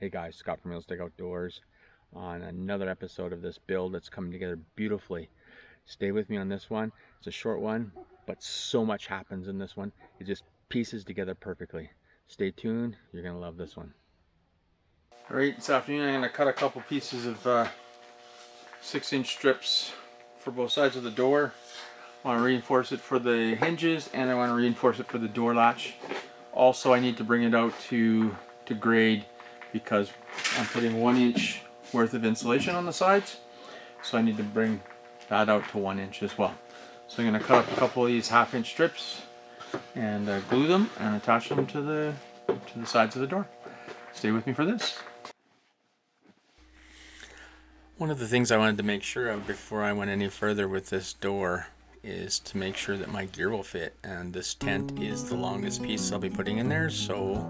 Hey guys, Scott from Realistic Outdoors on another episode of this build that's coming together beautifully. Stay with me on this one. It's a short one, but so much happens in this one. It just pieces together perfectly. Stay tuned, you're gonna love this one. All right, this afternoon I'm gonna cut a couple pieces of 6-inch strips for both sides of the door. I want to reinforce it for the hinges, and I want to reinforce it for the door latch. Also, I need to bring it out to grade because I'm putting 1 inch worth of insulation on the sides, so I need to bring that out to 1 inch as well. So I'm going to cut up a couple of these 1/2 inch strips and glue them and attach them to the sides of the door. Stay with me for this. One of the things I wanted to make sure of before I went any further with this door is to make sure that my gear will fit, and this tent is the longest piece I'll be putting in there, so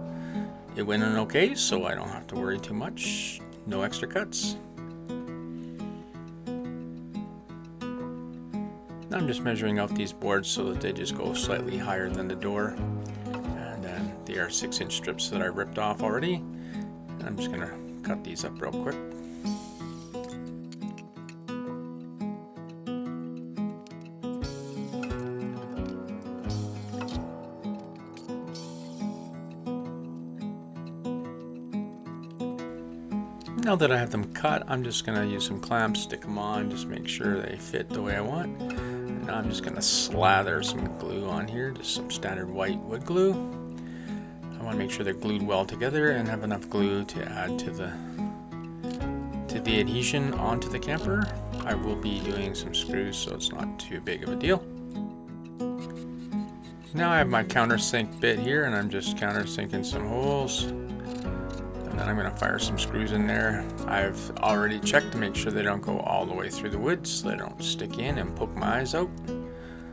it went in okay, so I don't have to worry too much. No extra cuts. Now I'm just measuring out these boards so that they just go slightly higher than the door, and then they are 6-inch strips that I ripped off already, and I'm just gonna cut these up real quick. Now that I have them cut, I'm just going to use some clamps, stick them on, just make sure they fit the way I want. And now I'm just going to slather some glue on here, just some standard white wood glue. I want to make sure they're glued well together and have enough glue to add to the adhesion onto the camper. I will be doing some screws, so it's not too big of a deal. Now I have my countersink bit here, and I'm just countersinking some holes. And I'm going to fire some screws in there. I've already checked to make sure they don't go all the way through the wood so they don't stick in and poke my eyes out.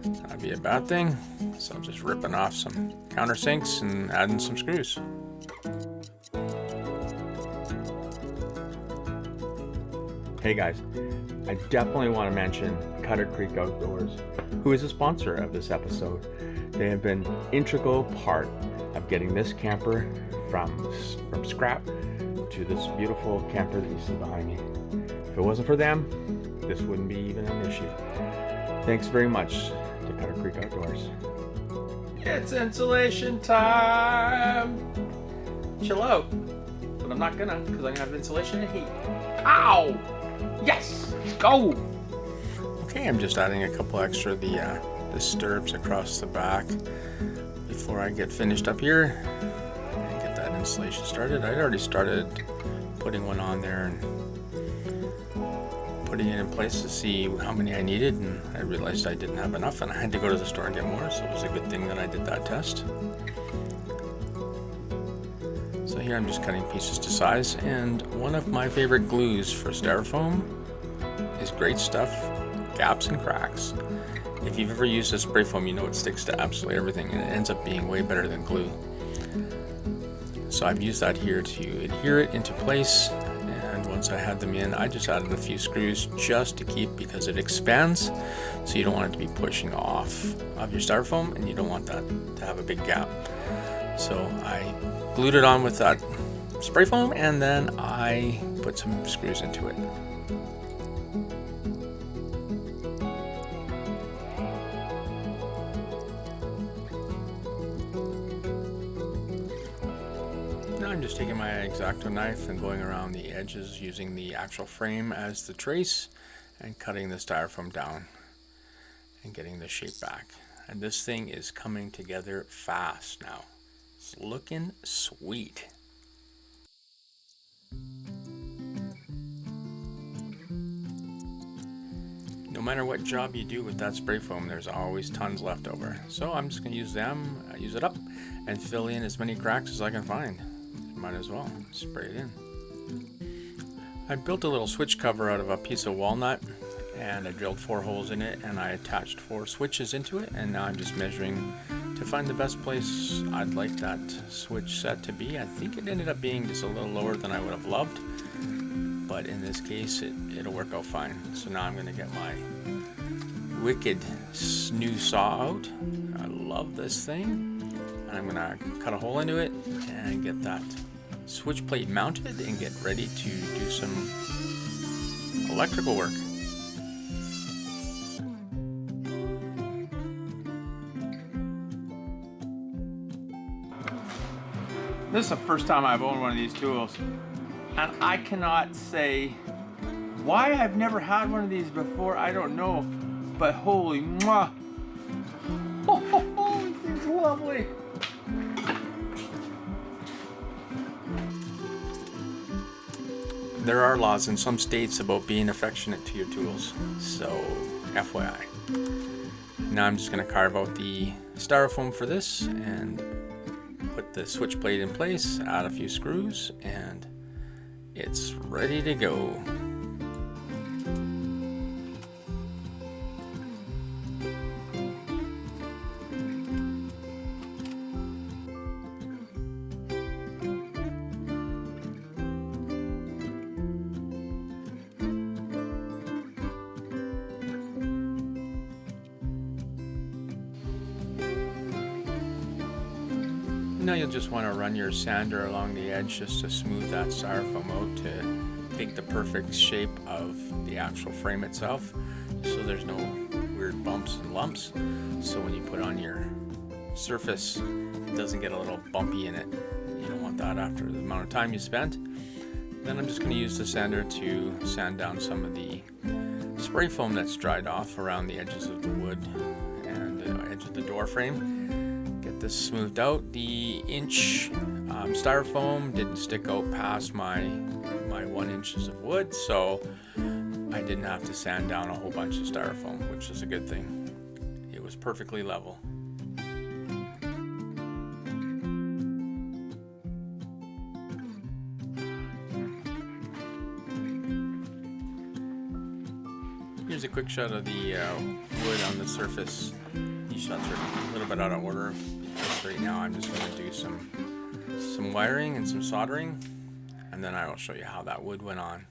That'd be a bad thing. So I'm just ripping off some countersinks and adding some screws. Hey guys, I definitely want to mention Cutter Creek Outdoors, who is a sponsor of this episode. They have been an integral part of getting this camper from scrap to this beautiful camper that you see behind me. If it wasn't for them, this wouldn't be even an issue. Thanks very much to Cutter Creek Outdoors. It's insulation time! Chill out. But I'm not gonna, because I'm gonna have insulation and heat. Ow! Yes! Let's go! Okay, I'm just adding a couple extra of the stirrups across the back before I get finished up here and get that insulation started. I'd already started putting one on there and putting it in place to see how many I needed, and I realized I didn't have enough and I had to go to the store and get more, so it was a good thing that I did that test. So here I'm just cutting pieces to size, and one of my favorite glues for styrofoam is great stuff, gaps and cracks. If you've ever used a spray foam, you know it sticks to absolutely everything, and it ends up being way better than glue. So I've used that here to adhere it into place, and once I had them in, I just added a few screws just to keep, because it expands, so you don't want it to be pushing off of your styrofoam, and you don't want that to have a big gap. So I glued it on with that spray foam, and then I put some screws into it. Now I'm just taking my X-Acto knife and going around the edges using the actual frame as the trace and cutting the styrofoam down and getting the shape back. And this thing is coming together fast now. It's looking sweet. No matter what job you do with that spray foam, there's always tons left over. So I'm just going to use them, use it up, and fill in as many cracks as I can find. Might as well spray it in. I built a little switch cover out of a piece of walnut, and I drilled 4 holes in it, and I attached 4 switches into it, and now I'm just measuring to find the best place I'd like that switch set to be. I think it ended up being just a little lower than I would have loved, but in this case it'll work out fine. So now I'm going to get my wicked new saw out. I love this thing, and I'm going to cut a hole into it and get that switch plate mounted and get ready to do some electrical work. This is the first time I've owned one of these tools, and I cannot say why I've never had one of these before. I don't know, but holy mwah! Oh, this is lovely. There are laws in some states about being affectionate to your tools, so FYI. Now I'm just going to carve out the styrofoam for this and put the switch plate in place, add a few screws, and it's ready to go. Now you'll just want to run your sander along the edge just to smooth that styrofoam out to take the perfect shape of the actual frame itself, so there's no weird bumps and lumps. So when you put on your surface, it doesn't get a little bumpy in it. You don't want that after the amount of time you spent. Then I'm just going to use the sander to sand down some of the spray foam that's dried off around the edges of the wood and the edge of the door frame. Get this smoothed out. The inch styrofoam didn't stick out past my 1 inches of wood, so I didn't have to sand down a whole bunch of styrofoam, which is a good thing. It was perfectly level. Here's a quick shot of the wood on the surface. These shots are a little bit out of order because right now I'm just going to do some wiring and some soldering, and then I will show you how that wood went on.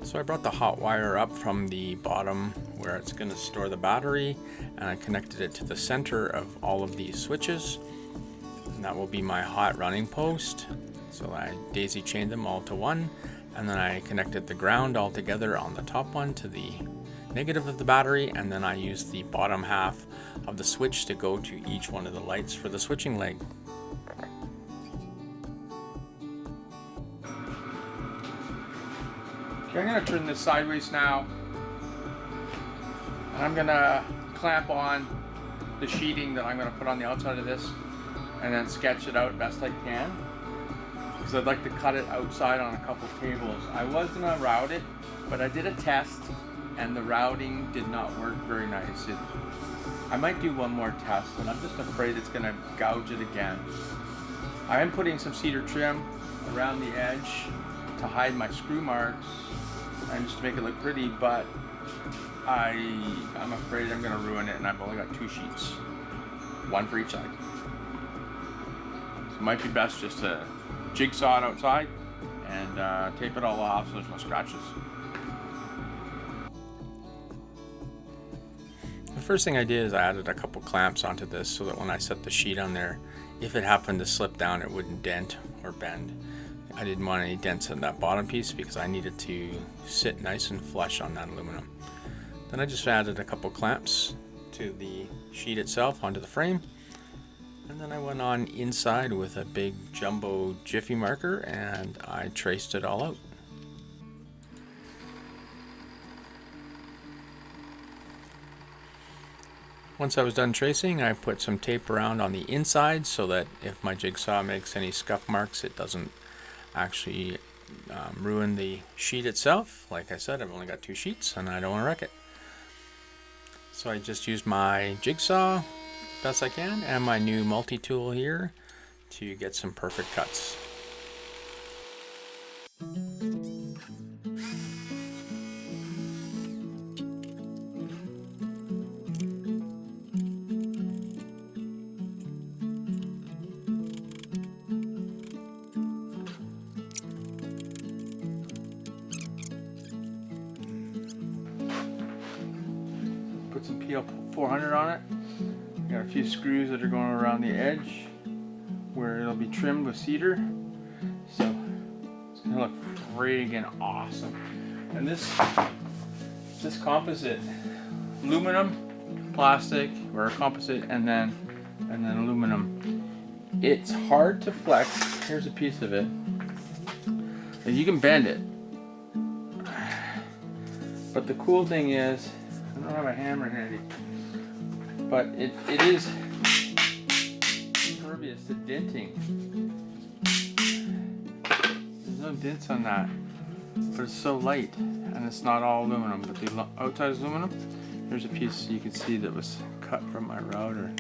So I brought the hot wire up from the bottom where it's going to store the battery, and I connected it to the center of all of these switches, and that will be my hot running post. So I daisy chained them all to one, and then I connected the ground all together on the top one to the negative of the battery, and then I used the bottom half of the switch to go to each one of the lights for the switching leg. Okay, I'm going to turn this sideways now, and I'm going to clamp on the sheeting that I'm going to put on the outside of this and then sketch it out best I can, because I'd like to cut it outside on a couple tables. I was going to route it, but I did a test and the routing did not work very nice. I might do one more test, and I'm just afraid it's going to gouge it again. I am putting some cedar trim around the edge to hide my screw marks and just to make it look pretty, but I'm afraid I'm going to ruin it, and I've only got 2 sheets, one for each side. So it might be best just to jigsaw it outside and tape it all off so there's no scratches. The first thing I did is I added a couple clamps onto this so that when I set the sheet on there, if it happened to slip down, it wouldn't dent or bend. I didn't want any dents in that bottom piece because I needed to sit nice and flush on that aluminum. Then I just added a couple clamps to the sheet itself onto the frame, and then I went on inside with a big jumbo Jiffy marker and I traced it all out. Once I was done tracing, I put some tape around on the inside so that if my jigsaw makes any scuff marks, it doesn't actually ruin the sheet itself. Like I said, I've only got 2 sheets and I don't want to wreck it. So I just used my jigsaw best I can and my new multi-tool here to get some perfect cuts. Put some PL 400 on it. Got a few screws that are going around the edge where it'll be trimmed with cedar. So it's gonna look friggin' awesome. And this composite, aluminum, plastic, or composite, and then aluminum. It's hard to flex. Here's a piece of it. And you can bend it. But the cool thing is, I don't have a hammer handy, but it is impervious to denting. There's no dents on that, but it's so light, and it's not all aluminum, but the outside is aluminum. Here's a piece you can see that was cut from my router.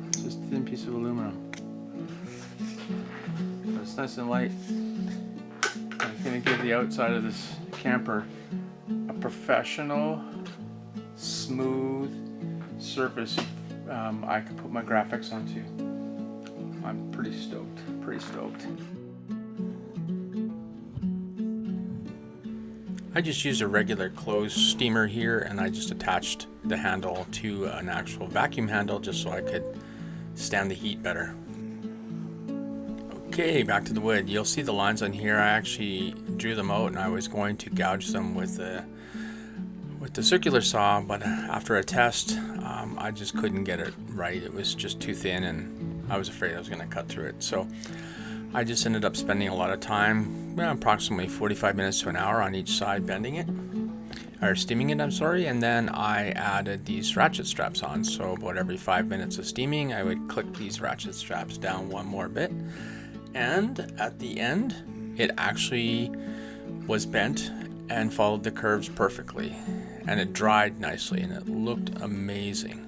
It's just a thin piece of aluminum, but it's nice and light. I'm going to give the outside of this camper a professional, smooth surface I can put my graphics onto. I'm pretty stoked. I just used a regular closed steamer here, and I just attached the handle to an actual vacuum handle just so I could stand the heat better. Okay, back to the wood. You'll see the lines on here. I actually drew them out, and I was going to gouge them with the circular saw, but after a test, I just couldn't get it right. It was just too thin, and I was afraid I was going to cut through it. So I just ended up spending a lot of time, approximately 45 minutes to an hour on each side, bending it, or steaming it, I'm sorry, and then I added these ratchet straps on. So about every 5 minutes of steaming, I would click these ratchet straps down one more bit, and at the end, it actually was bent and followed the curves perfectly, and it dried nicely, and it looked amazing.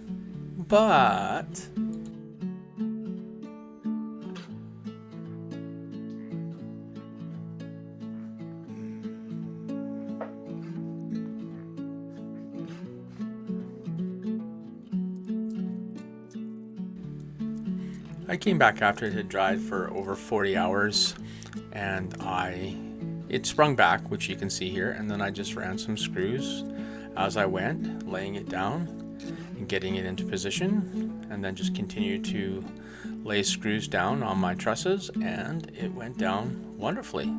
But I came back after it had dried for over 40 hours, and it sprung back, which you can see here, and then I just ran some screws as I went, laying it down and getting it into position, and then just continued to lay screws down on my trusses, and it went down wonderfully.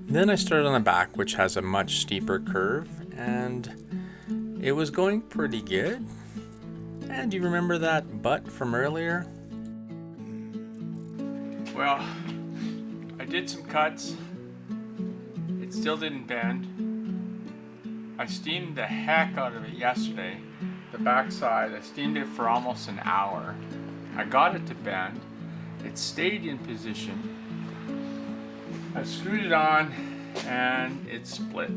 Then I started on the back, which has a much steeper curve, and it was going pretty good. And do you remember that butt from earlier? Well, I did some cuts. It still didn't bend. I steamed the heck out of it yesterday. The back side, I steamed it for almost an hour. I got it to bend. It stayed in position. I screwed it on and it split.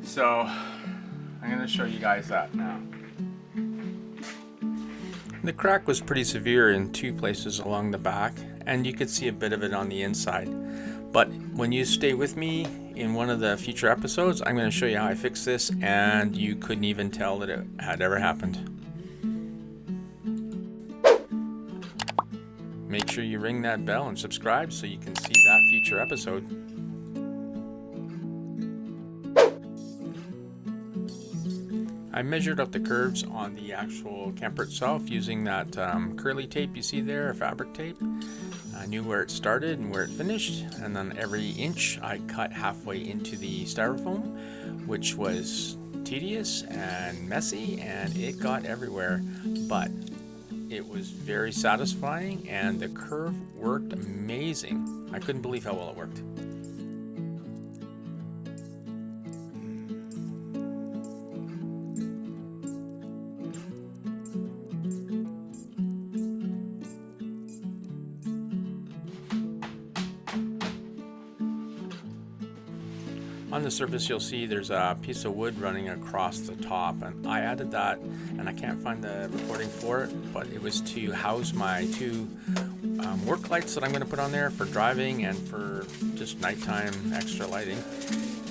So I'm going to show you guys that now. The crack was pretty severe in two places along the back, and you could see a bit of it on the inside. But when you stay with me in one of the future episodes, I'm going to show you how I fixed this, and you couldn't even tell that it had ever happened. Make sure you ring that bell and subscribe so you can see that future episode. I measured up the curves on the actual camper itself using that curly tape you see there, fabric tape. I knew where it started and where it finished, and then every inch I cut halfway into the styrofoam, which was tedious and messy, and it got everywhere, but It was very satisfying, and the curve worked amazing. I couldn't believe how well it worked. On the surface, you'll see there's a piece of wood running across the top, and I added that, and I can't find the recording for it, but it was to house my two work lights that I'm going to put on there for driving and for just nighttime extra lighting.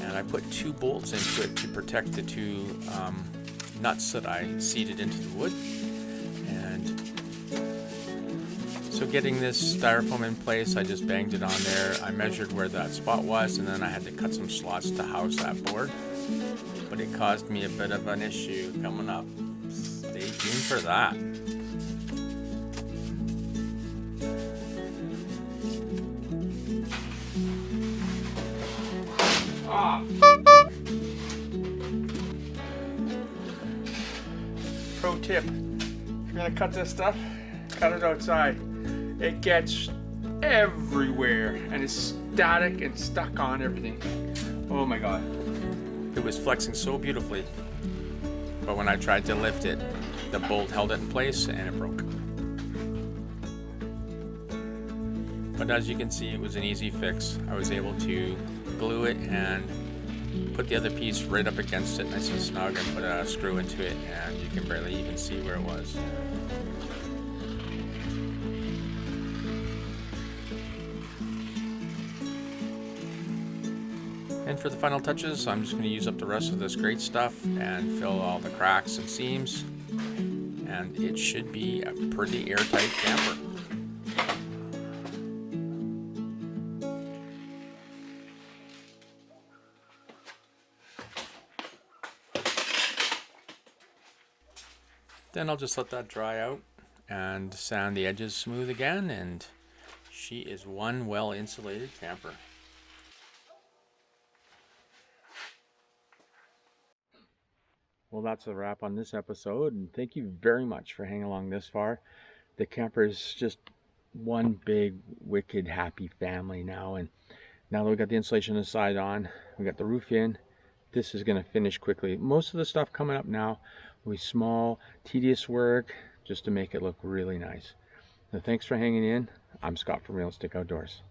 And I put 2 bolts into it to protect the 2 nuts that I seated into the wood. And so getting this styrofoam in place, I just banged it on there. I measured where that spot was, and then I had to cut some slots to house that board. But it caused me a bit of an issue coming up. Stay tuned for that. Pro tip, if you're gonna cut this stuff, cut it outside. It gets everywhere and it's static and stuck on everything. Oh my God. It was flexing so beautifully, but when I tried to lift it, the bolt held it in place and it broke. But as you can see, it was an easy fix. I was able to glue it and put the other piece right up against it nice and snug and put a screw into it, and you can barely even see where it was. And for the final touches, I'm just going to use up the rest of this great stuff and fill all the cracks and seams, and it should be a pretty airtight camper. Then I'll just let that dry out and sand the edges smooth again, and she is one well insulated camper. Well, that's a wrap on this episode, and thank you very much for hanging along this far. The camper is just one big, wicked, happy family now, and now that we got the insulation inside on, we got the roof in, this is going to finish quickly. Most of the stuff coming up now will be small, tedious work, just to make it look really nice. So thanks for hanging in. I'm Scott from Realistic Outdoors.